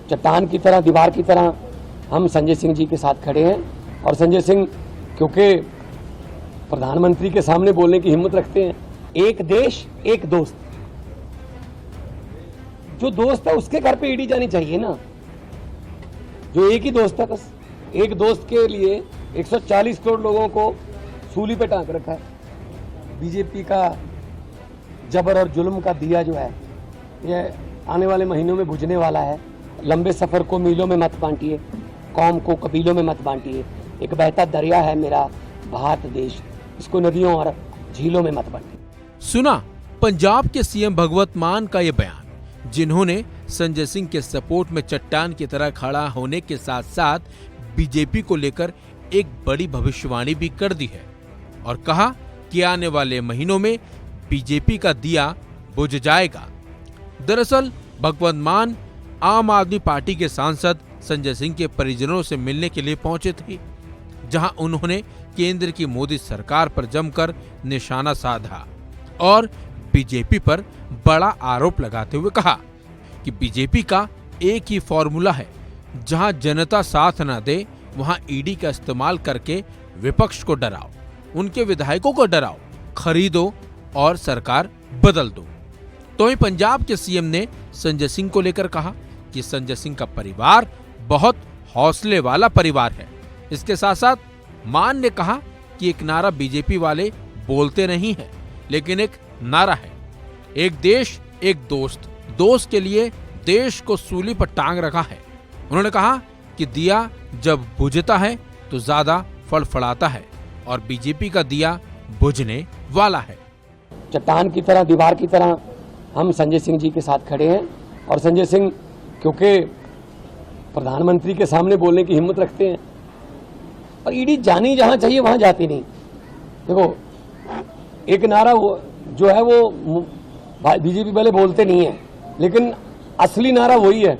चट्टान की तरह, दीवार की तरह हम संजय सिंह जी के साथ खड़े हैं। और संजय सिंह क्योंकि प्रधानमंत्री के सामने बोलने की हिम्मत रखते हैं। एक देश एक दोस्त, जो दोस्त है उसके घर पे ईडी जानी चाहिए ना। जो एक ही दोस्त है, बस एक दोस्त के लिए 140 करोड़ लोगों को सूली पे टांग रखा है। बीजेपी का जबर और जुल्म का दिया जो है, ये आने वाले महीनों में बुझने वाला है। लंबे सफर को मीलों में मत बांटिए, कौम को कबीलों में मत बांटिए। एक बहता दरिया है मेरा भारत देश, इसको नदियों और झीलों में मत बांटिए। सुना पंजाब के सीएम भगवंत मान का ये बयान, जिन्होंने संजय सिंह के सपोर्ट में चट्टान की तरह खड़ा होने के साथ साथ बीजेपी को लेकर एक बड़ी भविष्यवाणी भी कर दी है और कहा कि आने वाले महीनों में बीजेपी का दिया बुझ जाएगा। दरअसल भगवंत मान आम आदमी पार्टी के सांसद संजय सिंह के परिजनों से मिलने के लिए पहुंचे थे, जहां उन्होंने केंद्र की मोदी सरकार पर जमकर निशाना साधा और बीजेपी पर बड़ा आरोप लगाते हुए कहा कि बीजेपी का एक ही फॉर्मूला है, जहां जनता साथ न दे वहां ईडी का इस्तेमाल करके विपक्ष को डराओ, उनके विधायकों को डराओ, खरीदो और सरकार बदल दो। तो वहीं पंजाब के सीएम ने संजय सिंह को लेकर कहा कि संजय सिंह का परिवार बहुत हौसले वाला परिवार है। इसके साथ साथ मान ने कहा कि एक नारा बीजेपी वाले बोलते नहीं है, लेकिन एक नारा है, एक देश एक दोस्त। दोस्त के लिए देश को सूली पर टांग रखा है। उन्होंने कहा कि दिया जब बुझता है तो ज्यादा फड़फड़ाता है और बीजेपी का दिया बुझने वाला है। चट्टान की तरह, दीवार की तरह हम संजय सिंह जी के साथ खड़े हैं। और संजय सिंह क्योंकि प्रधानमंत्री के सामने बोलने की हिम्मत रखते हैं और ईडी जानी जहां चाहिए वहां जाती नहीं। देखो, एक नारा जो है वो बीजेपी वाले बोलते नहीं है, लेकिन असली नारा वही है,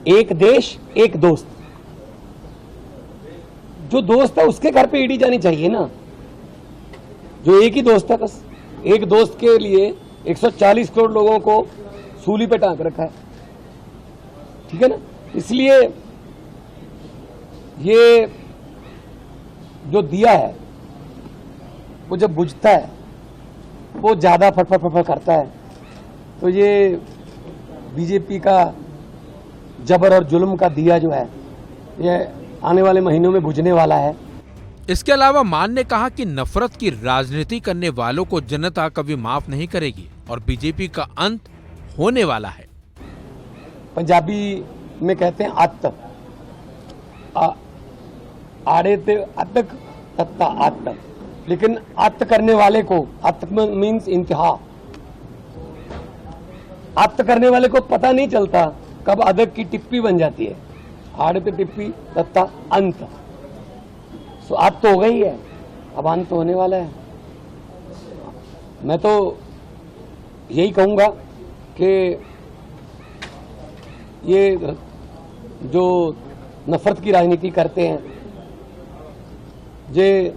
एक देश एक दोस्त। जो दोस्त है उसके घर पे ईडी जानी चाहिए ना। जो एक ही दोस्त है, बस एक दोस्त के लिए 140 करोड़ लोगों को सूली पे टांग रखा है, ठीक है ना। इसलिए ये जो दिया है वो जब बुझता है वो ज्यादा फटफट करता है। तो ये बीजेपी का जबर और जुल्म का दिया जो है, ये आने वाले महीनों में बुझने वाला है। इसके अलावा मान ने कहा कि नफरत की राजनीति करने वालों को जनता कभी माफ नहीं करेगी और बीजेपी का अंत होने वाला है। पंजाबी में कहते हैं आत आड़े ते अतक तत्ता आत, लेकिन आत करने वाले को, आत मीन्स इंतहा, आत करने वाले को पता नहीं चलता कब अदक की टिप्पी बन जाती है। आड़े पे टिप्पी तत्ता अंत, सो आत तो हो गई है, अब अंत तो होने वाला है। मैं तो यही कहूंगा कि ये जो नफरत की राजनीति करते हैं, जे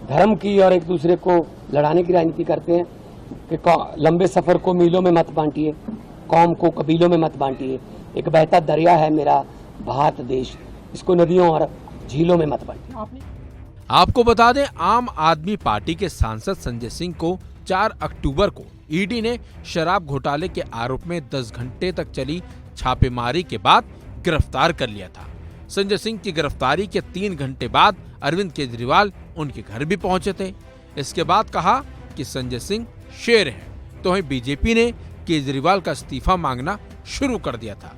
धर्म की और एक दूसरे को लड़ाने की राजनीति करते हैं कि लंबे सफर को मीलों में मत बांटिए, कौम को कबीलों में मत बांटिए। एक बहता दरिया है मेरा भारत देश, इसको नदियों और झीलों में मत बांटिए। आपको बता दें, आम आदमी पार्टी के सांसद संजय सिंह को 4 अक्टूबर को ईडी ने शराब घोटाले के आरोप में 10 घंटे तक चली छापेमारी के बाद गिरफ्तार कर लिया था। संजय सिंह की गिरफ्तारी के 3 घंटे बाद अरविंद केजरीवाल उनके घर भी पहुंचे थे। इसके बाद कहा कि संजय सिंह शेर है, तो वहीं बीजेपी ने केजरीवाल का इस्तीफा मांगना शुरू कर दिया था।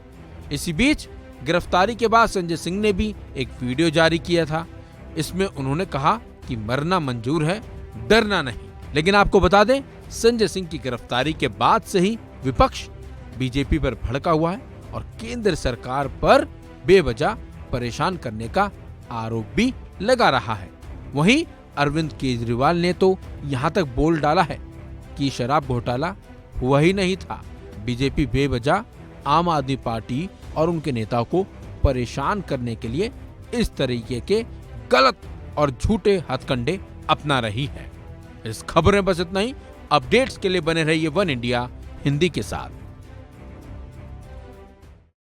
इसी बीच गिरफ्तारी के बाद संजय सिंह ने भी एक वीडियो जारी किया था। इसमें उन्होंने कहा कि मरना मंजूर है, डरना नहीं। लेकिन आपको बता दें, संजय सिंह की गिरफ्तारी के बाद से ही विपक्ष बीजेपी पर भड़का हुआ है और केंद्र सरकार पर बेवजह परेशान करने का आरोप भी लगा रहा है। वहीं अरविंद केजरीवाल ने तो यहां तक बोल डाला है कि शराब घोटाला हुआ ही नहीं था, बीजेपी बेवजह आम आदमी पार्टी और उनके नेताओं को परेशान करने के लिए इस तरीके के गलत और झूठे हथकंडे अपना रही है। इस खबर में बस इतना ही। अपडेट्स के लिए बने रहिए वन इंडिया हिंदी के साथ।